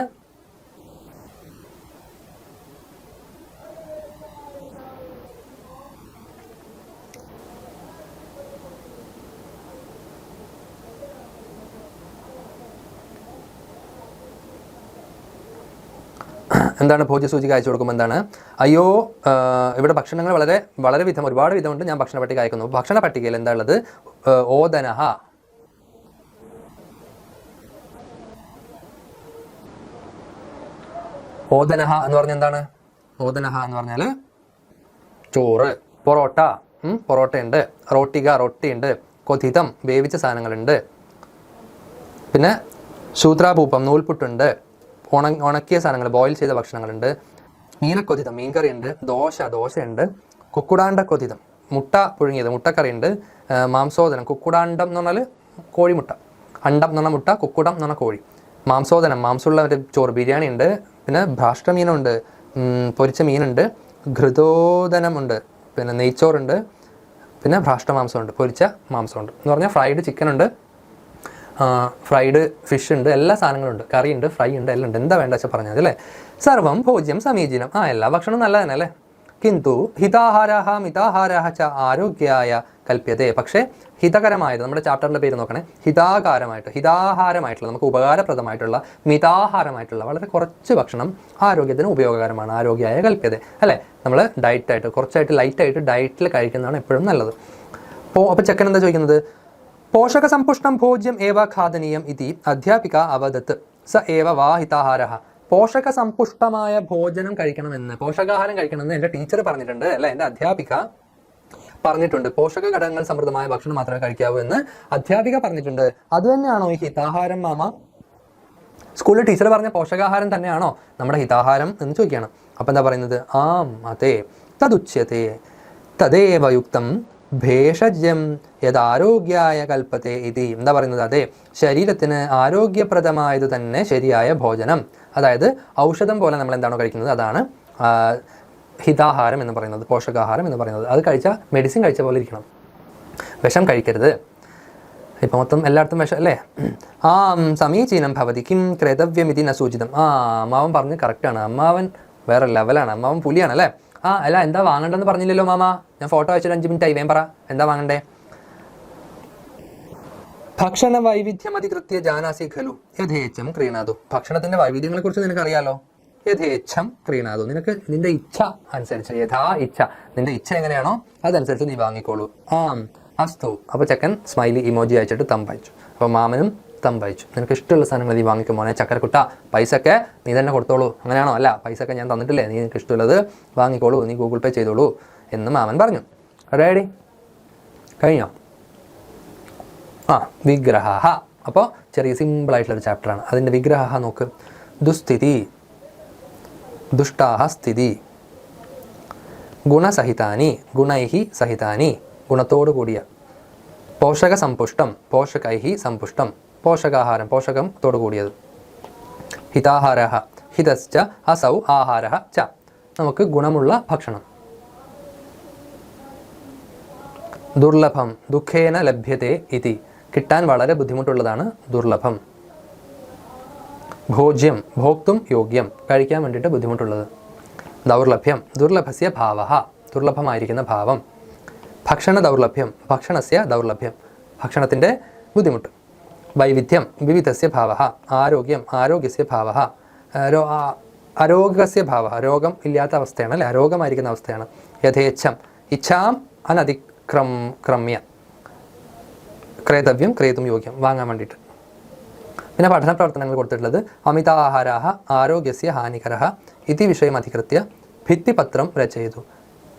എന്താണ് ഭോജ്യസൂചിക അയച്ചു കൊടുക്കുമ്പോൾ എന്താണ്? അയ്യോ, ഇവിടെ ഭക്ഷണങ്ങൾ വളരെ വിധം, ഒരുപാട് വിധമുണ്ട്, ഞാൻ ഭക്ഷണ പട്ടിക അയക്കുന്നു. ഭക്ഷണ പട്ടികയിൽ എന്താ ഉള്ളത്? ഓദനഹ, ഓദനഹ എന്ന് പറഞ്ഞാൽ എന്താണ്? ഓദനഹ എന്ന് പറഞ്ഞാൽ ചോറ്, പൊറോട്ടയുണ്ട്, റൊട്ടിയുണ്ട്, കൊതിതം വേവിച്ച സാധനങ്ങളുണ്ട്, പിന്നെ ശൂദ്രാഭൂപം നൂൽപുട്ടുണ്ട്, ഉണക്കിയ സാധനങ്ങൾ, ബോയിൽ ചെയ്ത ഭക്ഷണങ്ങളുണ്ട്, മീനക്കൊതിതം മീൻകറിയുണ്ട്, ദോശയുണ്ട്, കുക്കുടാണ്ട കൊതിതം മുട്ട പുഴുങ്ങിയത് മുട്ടക്കറിയുണ്ട്, മാംസോദനം കുക്കുടാണ്ടം എന്ന് പറഞ്ഞാൽ കോഴിമുട്ട, അണ്ടം എന്ന് പറഞ്ഞാൽ മുട്ട, കുക്കുടം എന്ന് പറഞ്ഞാൽ കോഴി, മാംസോദനം മാംസമുള്ള ഒരു ചോറ് ബിരിയാണി ഉണ്ട്, പിന്നെ ഭ്രാഷ്ട്രമീനുണ്ട്, പൊരിച്ച മീനുണ്ട്, ഘൃതോദനമുണ്ട്, പിന്നെ നെയ്ച്ചോറുണ്ട്, പിന്നെ ഭ്രാഷ്ട്രമാംസമുണ്ട്, പൊരിച്ച മാംസമുണ്ട് എന്ന് പറഞ്ഞാൽ ഫ്രൈഡ് ചിക്കൻ ഉണ്ട്, ഫ്രൈഡ് ഫിഷ് ഉണ്ട്, എല്ലാ സാധനങ്ങളും ഉണ്ട്, കറി ഉണ്ട്, ഫ്രൈ ഉണ്ട്, എല്ലാം ഉണ്ട്. എന്താ വേണ്ട വെച്ചാൽ പറഞ്ഞത് അല്ലേ? സർവം ഭോജ്യം സമീചീനം, എല്ലാ ഭക്ഷണവും നല്ല തന്നെ അല്ലേ? കിന്തു ഹിതാഹാരാഹ മിതാഹാരാഹ ച ആരോഗ്യായ കൽപ്യതേ. പക്ഷേ ഹിതകരമായത്, നമ്മുടെ ചാപ്റ്ററിൻ്റെ പേര് നോക്കണേ, ഹിതാഹാരമായിട്ടുള്ള നമുക്ക് ഉപകാരപ്രദമായിട്ടുള്ള മിതാഹാരമായിട്ടുള്ള വളരെ കുറച്ച് ഭക്ഷണം ആരോഗ്യത്തിന് ഉപയോഗകരമാണ്. ആരോഗ്യമായ കൽപ്യത അല്ലേ. നമ്മൾ ഡയറ്റായിട്ട് കുറച്ചായിട്ട് ലൈറ്റായിട്ട് ഡയറ്റിൽ കഴിക്കുന്നതാണ് എപ്പോഴും നല്ലത്. അപ്പോൾ ചെക്കൻ എന്താ ചോദിക്കുന്നത്? പോഷക സമ്പുഷ്ടം ഭോജ്യം ഏവ ഖാദനീയം ഇതി അധ്യാപിക അവദത്ത് സ ഏവ വാ ഹിതാഹാര. പോഷക സമ്പുഷ്ടമായ ഭോജനം കഴിക്കണമെന്ന്, പോഷകാഹാരം കഴിക്കണമെന്ന് എൻ്റെ ടീച്ചർ പറഞ്ഞിട്ടുണ്ട് അല്ലെ, എൻ്റെ അധ്യാപിക പറഞ്ഞിട്ടുണ്ട്. പോഷക ഘടകങ്ങൾ സമൃദ്ധമായ ഭക്ഷണം മാത്രമേ കഴിക്കാവൂ എന്ന് അധ്യാപിക പറഞ്ഞിട്ടുണ്ട്. അത് തന്നെയാണോ ഈ ഹിതാഹാരം മാമ? സ്കൂളിൽ ടീച്ചർ പറഞ്ഞ പോഷകാഹാരം തന്നെയാണോ നമ്മുടെ ഹിതാഹാരം എന്ന് ചോദിക്കുകയാണ്. അപ്പം എന്താ പറയുന്നത്? ആം അതെ, തദുച്യത്തെ തദേവ യുക്തം ഭേഷജ്യം യഥാരോഗ്യായ കൽപ്പത്തെ ഇതി. എന്താ പറയുന്നത്? അതെ, ശരീരത്തിന് ആരോഗ്യപ്രദമായത് തന്നെ ശരിയായ ഭോജനം, അതായത് ഔഷധം പോലെ നമ്മൾ എന്താണോ കഴിക്കുന്നത് അതാണ് ഹിതാഹാരം എന്ന് പറയുന്നത്, പോഷകാഹാരം എന്ന് പറയുന്നത്. അത് കഴിച്ചാൽ മെഡിസിൻ കഴിച്ച പോലെ ഇരിക്കണം, വിഷം കഴിക്കരുത്. ഇപ്പം മൊത്തം എല്ലായിടത്തും വിഷം അല്ലേ. സമീചീനം ഭവതി കിം ക്രേതവ്യമിതി ന സൂചിതം. അമ്മാവൻ പറഞ്ഞ് കറക്റ്റാണ്. അമ്മാവൻ വേറെ ലെവലാണ്, അമ്മാവൻ പുലിയാണ് അല്ലേ. അല്ല, എന്താ വാങ്ങണ്ടെന്ന് പറഞ്ഞില്ലല്ലോ മാമ? ഞാൻ ഫോട്ടോ അയച്ചിട്ട് 5 മിനിറ്റ് ആയി, വേം പറ എന്താ വാങ്ങണ്ടേ? ഭക്ഷണ വൈവിധ്യം അധികൃത്യ ജാനാസി ഖലു യഥേച്ഛം ക്രീണാതു. ഭക്ഷണത്തിന്റെ വൈവിധ്യങ്ങളെ കുറിച്ച് നിനക്ക് അറിയാലോ. യഥേച്ഛം ക്രീണാതു, നിനക്ക് നിന്റെ ഇച്ഛ അനുസരിച്ച്, യഥാ ഇച്ഛ, നിന്റെ ഇച്ഛ എങ്ങനെയാണോ അതനുസരിച്ച് നീ വാങ്ങിക്കോളൂ. അസ്തു. അപ്പൊ ചെക്കൻ സ്മൈലി ഇമോജി അയച്ചിട്ട് തമ്പയച്ചു. അപ്പൊ മാമനും തമ്പയച്ചു. നിനക്ക് ഇഷ്ടമുള്ള സാധനങ്ങൾ നീ വാങ്ങിക്കും മോനെ. ചക്കരക്കുട്ട, പൈസ ഒക്കെ നീ തന്നെ കൊടുത്തോളൂ. അങ്ങനെയാണോ? അല്ല, പൈസ ഒക്കെ ഞാൻ തന്നിട്ടില്ലേ, നീ നിനക്ക് ഇഷ്ടമുള്ളത് വാങ്ങിക്കോളൂ, നീ ഗൂഗിൾ പേ ചെയ്തോളൂ എന്ന് മാമൻ പറഞ്ഞു. റെഡി? കഴിഞ്ഞോ? വിഗ്രഹ. അപ്പോൾ ചെറിയ സിമ്പിളായിട്ടുള്ളൊരു ചാപ്റ്ററാണ്. അതിൻ്റെ വിഗ്രഹ നോക്ക്. ദുസ്ഥിതി, ദുഷ്ടാഹ സ്ഥിതി, ഗുണസഹിതാനി, ഗുണൈഹി സഹിതാനി, ഗുണത്തോടു കൂടിയ, പോഷക സമ്പുഷ്ടം, പോഷകൈഹി സമ്പുഷ്ടം, പോഷകാഹാരം, പോഷകത്തോടു കൂടിയത്, ഹിതാഹാര, ഹിതശ്ച അസൗ ആഹാര ച, നമുക്ക് ഗുണമുള്ള ഭക്ഷണം. ദുർലഭം, ദുഃഖേന ലഭ്യത്തെ ഇതി, കിട്ടാൻ വളരെ ബുദ്ധിമുട്ടുള്ളതാണ് ദുർലഭം. ഭോജ്യം, ഭോക്തും യോഗ്യം, കഴിക്കാൻ വേണ്ടിയിട്ട് ബുദ്ധിമുട്ടുള്ളത്. ദൗർലഭ്യം, ദുർലഭസ്യ ഭാവ, ദുർലഭമായിരിക്കുന്ന ഭാവം. ഭക്ഷണ ദൗർലഭ്യം, ഭക്ഷണസ്യ ദൗർലഭ്യം, ഭക്ഷണത്തിൻ്റെ ബുദ്ധിമുട്ട്. വൈവിധ്യം, വിവിധസ്യ ഭാവ. ആരോഗ്യം, ആരോഗ്യസ്യ ഭാവ. അരോഗസ്യ ഭാവ, രോഗം ഇല്ലാത്ത അവസ്ഥയാണ് അല്ലെ, അരോഗമായിരിക്കുന്ന അവസ്ഥയാണ്. യഥേച്ഛം, ഇച്ഛാം ക്രമ്യ, ക്രേതവ്യം, ക്രേതും യോഗ്യം, വാങ്ങാൻ വേണ്ടിയിട്ട്. പിന്നെ പഠന പ്രവർത്തനങ്ങൾ കൊടുത്തിട്ടുള്ളത് അമിതാഹാരാഹ ആരോഗ്യസ്യ ഹാനികരഃ ഇതി വിഷയം അധികൃത്യ ഭിത്തിപത്രം രചയിതു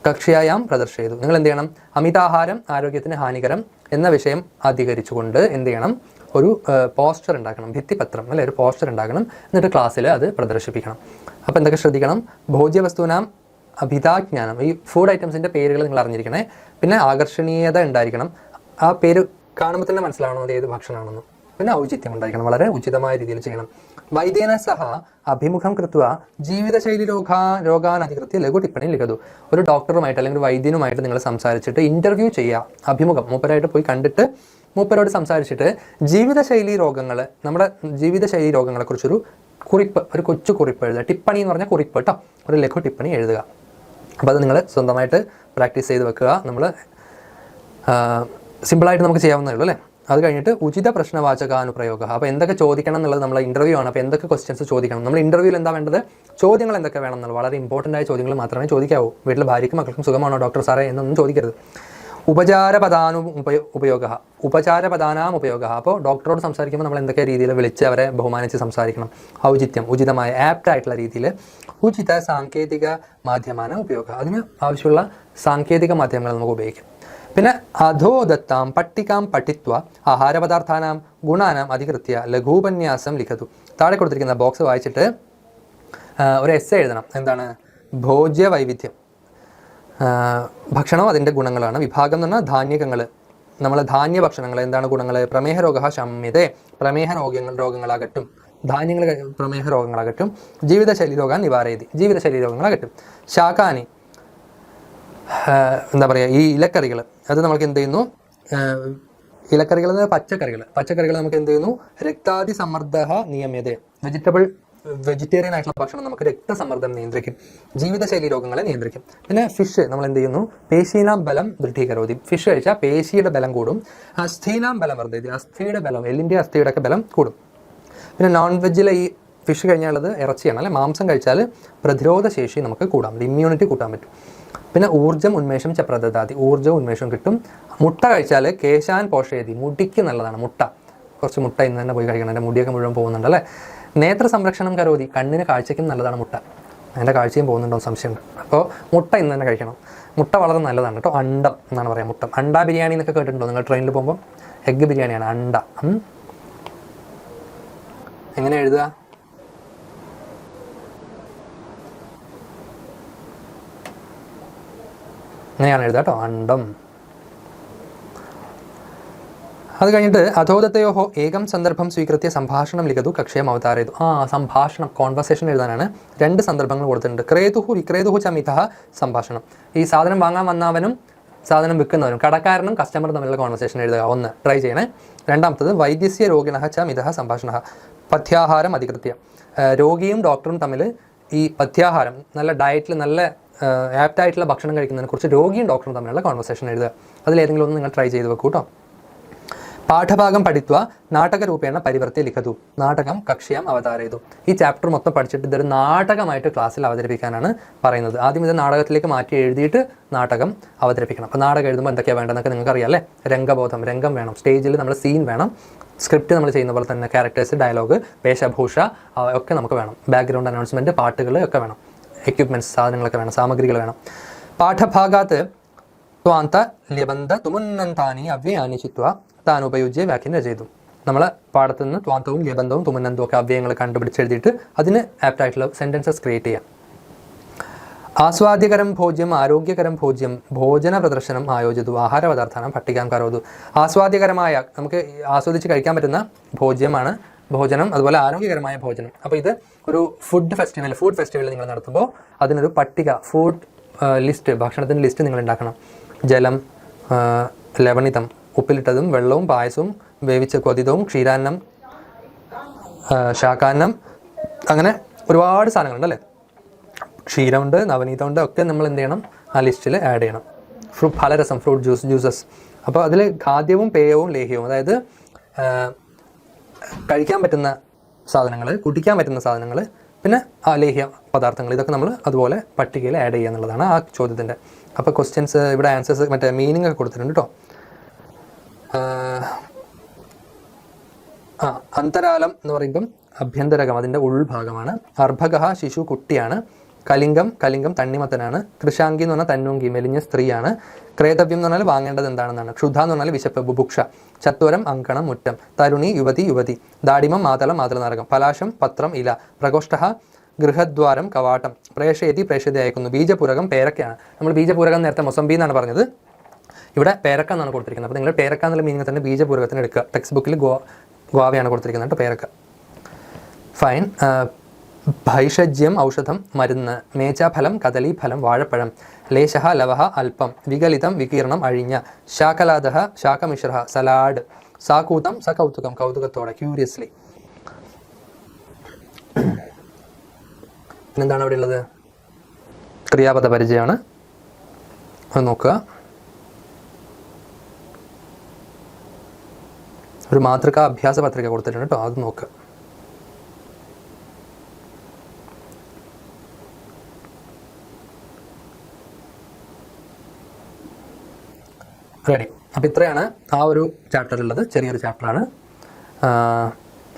കക്ഷ്യായാം പ്രദർശയിതു. നിങ്ങൾ എന്ത് ചെയ്യണം? അമിതാഹാരം ആരോഗ്യത്തിന് ഹാനികരം എന്ന വിഷയം അധികരിച്ചുകൊണ്ട് എന്ത് ചെയ്യണം? ഒരു പോസ്റ്റർ ഉണ്ടാക്കണം, ഭിത്തിപത്രം അല്ലെ, ഒരു പോസ്റ്റർ ഉണ്ടാക്കണം. എന്നിട്ട് ക്ലാസ്സിൽ അത് പ്രദർശിപ്പിക്കണം. അപ്പോൾ എന്തൊക്കെ ശ്രദ്ധിക്കണം? ഭോജ്യവസ്തുനാം അഭിതാജ്ഞാനം, ഈ ഫുഡ് ഐറ്റംസിൻ്റെ പേരുകൾ നിങ്ങൾ അറിഞ്ഞിരിക്കണേ. പിന്നെ ആകർഷണീയത ഉണ്ടായിരിക്കണം, ആ പേര് കാണുമ്പോൾ തന്നെ മനസ്സിലാവണം അത് ഏത് ഭക്ഷണമാണെന്ന്. പിന്നെ ഔചിത്യം ഉണ്ടായിരിക്കണം, വളരെ ഉചിതമായ രീതിയിൽ ചെയ്യണം. വൈദ്യേന സഹ അഭിമുഖം കൃത്വ ജീവിതശൈലി രോഗാൻ അധികൃത്യ ലഘു ടിപ്പണി ലിഖതു. ഒരു ഡോക്ടറുമായിട്ട് അല്ലെങ്കിൽ ഒരു വൈദ്യനുമായിട്ട് നിങ്ങൾ സംസാരിച്ചിട്ട് ഇൻ്റർവ്യൂ ചെയ്യുക, അഭിമുഖം, മൂപ്പരായിട്ട് പോയി കണ്ടിട്ട് മൂപ്പരോട് സംസാരിച്ചിട്ട് ജീവിതശൈലി രോഗങ്ങൾ, നമ്മുടെ ജീവിതശൈലി രോഗങ്ങളെക്കുറിച്ചൊരു കുറിപ്പ്, ഒരു കൊച്ചു കുറിപ്പ് എഴുതുക. ടിപ്പണി എന്ന് പറഞ്ഞാൽ കുറിപ്പ് കേട്ടോ, ഒരു ലഘു ടിപ്പണി എഴുതുക. അപ്പോൾ അത് നിങ്ങൾ സ്വന്തമായിട്ട് പ്രാക്ടീസ് ചെയ്ത് വെക്കുക. നമ്മൾ സിമ്പിളായിട്ട് നമുക്ക് ചെയ്യാവുന്നതേ ഉള്ളൂ അല്ലേ. അത് കഴിഞ്ഞിട്ട് ഉചിത പ്രശ്നവാചകാനുപ്രയോഗ. അപ്പോൾ എന്തൊക്കെ ചോദിക്കണം എന്നുള്ളത് നമ്മളെ ഇൻ്റർവ്യൂ ആണ്. അപ്പോൾ എന്തൊക്കെ ക്വസ്റ്റ്യൻസ് ചോദിക്കണം, നമ്മൾ ഇൻ്റർവ്യൂവിൽ എന്താ വേണ്ടത്, ചോദ്യങ്ങൾ എന്തൊക്കെ വേണം എന്നുള്ളത് വളരെ ഇമ്പോർട്ടൻ്റ് ആയ ചോദ്യങ്ങൾ മാത്രമേ ചോദിക്കാവൂ. വീട്ടിൽ ഭാര്യയ്ക്കും മക്കൾക്കും സുഖമാണോ ഡോക്ടർ സാറേ എന്നൊന്നും ചോദിക്കരുത്. ഉപചാരപദാനാം ഉപയോഗ. അപ്പോൾ ഡോക്ടറോട് സംസാരിക്കുമ്പോൾ നമ്മൾ എന്തൊക്കെ രീതിയിൽ വിളിച്ച് അവരെ ബഹുമാനിച്ച് സംസാരിക്കണം. ഔചിത്യം, ഉചിതമായ ആപ്റ്റ് ആയിട്ടുള്ള രീതിയിൽ. ഉചിത സാങ്കേതിക മാധ്യമാണ് ഉപയോഗം, അതിന് ആവശ്യമുള്ള സാങ്കേതിക മാധ്യമങ്ങൾ നമുക്ക് ഉപയോഗിക്കാം. പിന്നെ അധോദത്താം പട്ടികാം പഠിത്വ ആഹാരപദാർത്ഥാനാം ഗുണാനാം അധികൃത്യ ലഘൂപന്യാസം ലിഖതു. താഴെ കൊടുത്തിരിക്കുന്ന ബോക്സ് വായിച്ചിട്ട് ഒരു എസ്സേ എഴുതണം. എന്താണ്? ഭോജ്യ വൈവിധ്യം, ഭക്ഷണം അതിൻ്റെ ഗുണങ്ങളാണ്. വിഭാഗം എന്ന് പറഞ്ഞാൽ ധാന്യകങ്ങൾ, നമ്മളെ ധാന്യ ഭക്ഷണങ്ങൾ എന്താണ് ഗുണങ്ങൾ? പ്രമേഹ രോഗ ശമ്യതേ, പ്രമേഹ രോഗങ്ങളാകട്ടും, ധാന്യങ്ങൾ പ്രമേഹ രോഗങ്ങളാകട്ടും. ജീവിതശൈലി രോഗാൻ നിവാരയതി, ജീവിതശൈലി രോഗങ്ങളാകട്ടും. ശാഖാനി, എന്താ പറയുക, ഈ ഇലക്കറികൾ, അത് നമുക്ക് എന്ത് ചെയ്യുന്നു? ഇലക്കറികൾ എന്ന് പച്ചക്കറികൾ നമുക്ക് എന്ത് ചെയ്യുന്നു? രക്താതി സമ്മർദ്ദ നിയമയതേ, വെജിറ്റബിൾ വെജിറ്റേറിയൻ ആയിട്ടുള്ള ഭക്ഷണം നമുക്ക് രക്തസമ്മർദ്ദം നിയന്ത്രിക്കും, ജീവിതശൈലി രോഗങ്ങളെ നിയന്ത്രിക്കും. പിന്നെ ഫിഷ് നമ്മൾ എന്ത് ചെയ്യുന്നു, പേശീനാം ബലം ദൃഢീകരോതി. ഫിഷ് കഴിച്ചാൽ പേശിയുടെ ബലം കൂടും. അസ്ഥീനാം ബലം വർദ്ധിതി, അസ്ഥിയുടെ ബലം, എല്ലിൻ്റെ അസ്ഥിയുടെ ഒക്കെ ബലം കൂടും. പിന്നെ നോൺ വെജിലെ ഈ ഫിഷ് കഴിഞ്ഞാലുള്ളത് ഇറച്ചിയാണ് അല്ലെ, മാംസം കഴിച്ചാൽ പ്രതിരോധ ശേഷി നമുക്ക് കൂടാൻ പറ്റും, ഇമ്മ്യൂണിറ്റി കൂട്ടാൻ പറ്റും. പിന്നെ ഊർജ്ജം ഉന്മേഷം ചപ്രദാതി, ഊർജ്ജവും ഉന്മേഷവും കിട്ടും. മുട്ട കഴിച്ചാൽ കേശാൻ പോഷയതി, മുടിക്ക് നല്ലതാണ് മുട്ട. കുറച്ച് മുട്ട ഇന്ന് തന്നെ പോയി കഴിക്കണം, എൻ്റെ മുടിയൊക്കെ മുഴുവൻ പോകുന്നുണ്ട് അല്ലേ. നേത്ര സംരക്ഷണം കരോതി, കണ്ണിന് കാഴ്ചയ്ക്കും നല്ലതാണ് മുട്ട. എൻ്റെ കാഴ്ചയും പോകുന്നുണ്ടോ സംശയമുണ്ട്. അപ്പോൾ മുട്ട ഇന്ന് തന്നെ കഴിക്കണം. മുട്ട വളരെ നല്ലതാണ് കേട്ടോ. അണ്ടം എന്നാണ് പറയുക മുട്ട. അണ്ട ബിരിയാണി എന്നൊക്കെ കേട്ടിട്ടുണ്ടോ നിങ്ങൾ ട്രെയിനിൽ പോകുമ്പോൾ? എഗ്ഗ് ബിരിയാണിയാണ് അണ്ട. എങ്ങനെ എഴുതുക? അങ്ങനെയാണ് എഴുതുക കേട്ടോ, അണ്ടം. അത് കഴിഞ്ഞിട്ട് അധോദത്തയോഹോ ഏകം സന്ദർഭം സ്വീകൃത്യ സംഭാഷണം ലിഖതു കക്ഷയം അവതാരയതു. സംഭാഷണം, കോൺവെർസേഷൻ എഴുതാനാണ് 2 സന്ദർഭങ്ങൾ കൊടുത്തിട്ടുണ്ട്. ക്രേതുഹു വിക്രേതുഹു ചമിതഃ സംഭാഷണം. ഈ സാധനം വാങ്ങാൻ വന്നവനും സാധനം വിൽക്കുന്നവനും, കടക്കാരനും കസ്റ്റമറും തമ്മിലുള്ള കോൺവെർസേഷൻ എഴുതുക. 1 ട്രൈ ചെയ്യണേ. 2ാമത്തത് വൈദ്യസ്യ രോഗിണഃ ച മിതഃ സംഭാഷണഃ പഥ്യാഹാരം അധികൃത്യ. രോഗിയും ഡോക്ടറും തമ്മിൽ ഈ പഥ്യാഹാരം, നല്ല ഡയറ്റിൽ നല്ല ആപ്റ്റായിട്ടുള്ള ഭക്ഷണം കഴിക്കുന്നതിനെ കുറിച്ച് രോഗിയും ഡോക്ടറും തമ്മിലുള്ള കോൺവെർസേഷൻ എഴുതുക. അതിലേതെങ്കിലും ഒന്ന് നിങ്ങൾ ട്രൈ ചെയ്ത് വെക്കൂ കേട്ടോ. പാഠഭാഗം പഠിത്വ നാടകരൂപേണ പരിവർത്തി ലിഖതു, നാടകം കക്ഷ്യാം അവതാരയതു. ഈ ചാപ്റ്റർ മൊത്തം പഠിച്ചിട്ട് ഇതൊരു നാടകമായിട്ട് ക്ലാസ്സിൽ അവതരിപ്പിക്കാനാണ് പറയുന്നത്. ആദ്യം ഇത് നാടകത്തിലേക്ക് മാറ്റി എഴുതിയിട്ട് നാടകം അവതരിപ്പിക്കണം. അപ്പോൾ നാടകം എഴുതുമ്പോൾ എന്തൊക്കെയാണ് വേണ്ടതെന്നൊക്കെ നിങ്ങൾക്ക് അറിയാം അല്ലേ. രംഗബോധം, രംഗം വേണം, സ്റ്റേജിൽ നമ്മൾ സീൻ വേണം, സ്ക്രിപ്റ്റ് നമ്മൾ ചെയ്യുന്ന പോലെ തന്നെ ക്യാരക്ടേഴ്സ്, ഡയലോഗ്, വേഷഭൂഷ ഒക്കെ നമുക്ക് വേണം, ബാക്ക്ഗ്രൗണ്ട് അനൗൺസ്മെൻറ്റ്, പാട്ടുകൾ ഒക്കെ വേണം, എക്യുപ്മെൻറ്റ്സ് സാധനങ്ങളൊക്കെ വേണം, സാമഗ്രികൾ വേണം. പാഠഭാഗാത്ത് ത്വാന്ത ല്യബന്ധ തുമുന്നന്താനി അവ്യയാനി ചിത്വ താനുപയുജ്യ വ്യാഖ്യാനം ചെയ്തു. നമ്മൾ പാഠത്തു നിന്ന് ത്വാന്തവും ല്യബന്ധവും തുമുന്നന്തവും ഒക്കെ അവ്യയങ്ങൾ കണ്ടുപിടിച്ചെഴുതിയിട്ട് അതിന് ആപ്റ്റായിട്ടുള്ള സെൻറ്റൻസസ് ക്രിയേറ്റ് ചെയ്യാം. ആസ്വാദ്യകരം ഭോജ്യം ആരോഗ്യകരം ഭോജ്യം ഭോജന പ്രദർശനം ആയോജിതു ആഹാര പദാർത്ഥാനം പട്ടികാം കരോതു. ആസ്വാദ്യകരമായ, നമുക്ക് ആസ്വദിച്ച് കഴിക്കാൻ പറ്റുന്ന ഭോജ്യമാണ് ഭോജനം, അതുപോലെ ആരോഗ്യകരമായ ഭോജനം. അപ്പോൾ ഇത് ഒരു ഫുഡ് ഫെസ്റ്റിവൽ നിങ്ങൾ നടത്തുമ്പോൾ അതിനൊരു പട്ടിക, ഫുഡ് ലിസ്റ്റ്, ഭക്ഷണത്തിൻ്റെ ലിസ്റ്റ് നിങ്ങൾ ഉണ്ടാക്കണം. ജലം, ലവണിതം, ഉപ്പിലിട്ടതും വെള്ളവും പായസവും വേവിച്ച ക്വഥിതവും ക്ഷീരാന്നം, ശാകാന്നം, അങ്ങനെ ഒരുപാട് സാധനങ്ങളുണ്ട് അല്ലേ. ക്ഷീരമുണ്ട്, നവനീതമുണ്ട്, ഒക്കെ നമ്മൾ എന്ത് ചെയ്യണം, ആ ലിസ്റ്റിൽ ആഡ് ചെയ്യണം. ഫലരസം, ഫ്രൂട്ട് ജ്യൂസസ്. അപ്പോൾ അതിൽ ഖാദ്യവും പേയവും ലേഹ്യവും, അതായത് കഴിക്കാൻ പറ്റുന്ന സാധനങ്ങൾ, കുടിക്കാൻ പറ്റുന്ന സാധനങ്ങൾ, പിന്നെ ആ ലേഹ്യ പദാർത്ഥങ്ങൾ, ഇതൊക്കെ നമ്മൾ അതുപോലെ പട്ടികയിൽ ആഡ് ചെയ്യുക എന്നുള്ളതാണ് ആ ചോദ്യത്തിൻ്റെ. അപ്പോൾ ക്വസ്റ്റ്യൻസ് ഇവിടെ ആൻസേഴ്സ് മറ്റേ മീനിങ് ഒക്കെ കൊടുത്തിട്ടുണ്ട് കേട്ടോ. അന്തരാലം എന്ന് പറയുമ്പം അഭ്യന്തരകം, അതിൻ്റെ ഉൾഭാഗമാണ്. അർഭക ശിശു, കുട്ടിയാണ്. കലിംഗം തണ്ണിമത്തനാണ്. കൃഷാങ്കി എന്ന് പറഞ്ഞാൽ തന്നൂങ്കി, മെലിഞ്ഞ സ്ത്രീയാണ്. ക്രേതവ്യം എന്ന് പറഞ്ഞാൽ വാങ്ങേണ്ടത് എന്താണെന്നാണ്. ക്ഷുധ എന്ന് പറഞ്ഞാൽ വിശപ്പ്, ബുഭുക്ഷ. ചത്വരം അങ്കണം, മുറ്റം. തരുണി യുവതി. ദാടിമം മാതളനരകം. പലാശം പത്രം, ഇല. പ്രകോഷ്ഠ ഗൃഹദ്വാരം, കവാട്ടം. പ്രേഷയതി അയക്കുന്നു. ബീജപൂരകം പേരക്കയാണ്. നമ്മൾ ബീജപൂരകം നേരത്തെ മൊസംബി എന്നാണ് പറഞ്ഞത്, ഇവിടെ പേരക്ക എന്നാണ് കൊടുത്തിരിക്കുന്നത്. അപ്പോൾ നിങ്ങൾ പേരക്ക എന്നുള്ള മീനിങ് തന്നെ ബീജപൂരകത്തിന് എടുക്കുക. ടെക്സ്റ്റ് ബുക്കിൽ ഗോവയാണ് കൊടുത്തിരിക്കുന്നത് കേട്ടോ, പേരക്ക. ഫൈൻ. ഭൈഷജ്യം ഔഷധം, മരുന്ന്. മേച്ചാഫലം, കദളീഫലം, വാഴപ്പഴം. ലേശഃ ലവഃ അല്പം. വികലിതം വികീർണം, അഴിഞ്ഞ. ശാകലാദഃ ശാകമിശ്രഃ, സലാഡ്. സാകൂതം സകൗതുകം, കൗതുകത്തോടെ, ക്യൂരിയസ്ലി. പിന്നെന്താണ് അവിടെ ഉള്ളത്? ക്രിയാപദ പരിചയമാണ്, അത് നോക്കുക. ഒരു മാതൃക അഭ്യാസ പത്രിക കൊടുത്തിട്ടുണ്ട് കേട്ടോ, അത് നോക്കുക. റെഡി. അപ്പോൾ ഇത്രയാണ് ആ ഒരു ചാപ്റ്ററിലുള്ളത്. ചെറിയൊരു ചാപ്റ്ററാണ്,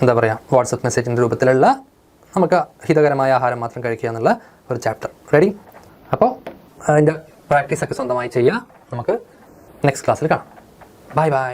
എന്താ പറയുക, വാട്സപ്പ് മെസ്സേജിൻ്റെ രൂപത്തിലുള്ള നമുക്ക് ഹിതകരമായ ആഹാരം മാത്രം കഴിക്കുക എന്നുള്ള ഒരു ചാപ്റ്റർ. റെഡി? അപ്പോൾ അതിൻ്റെ പ്രാക്ടീസൊക്കെ സ്വന്തമായി ചെയ്യുക. നമുക്ക് നെക്സ്റ്റ് ക്ലാസ്സിൽ കാണാം. ബൈ.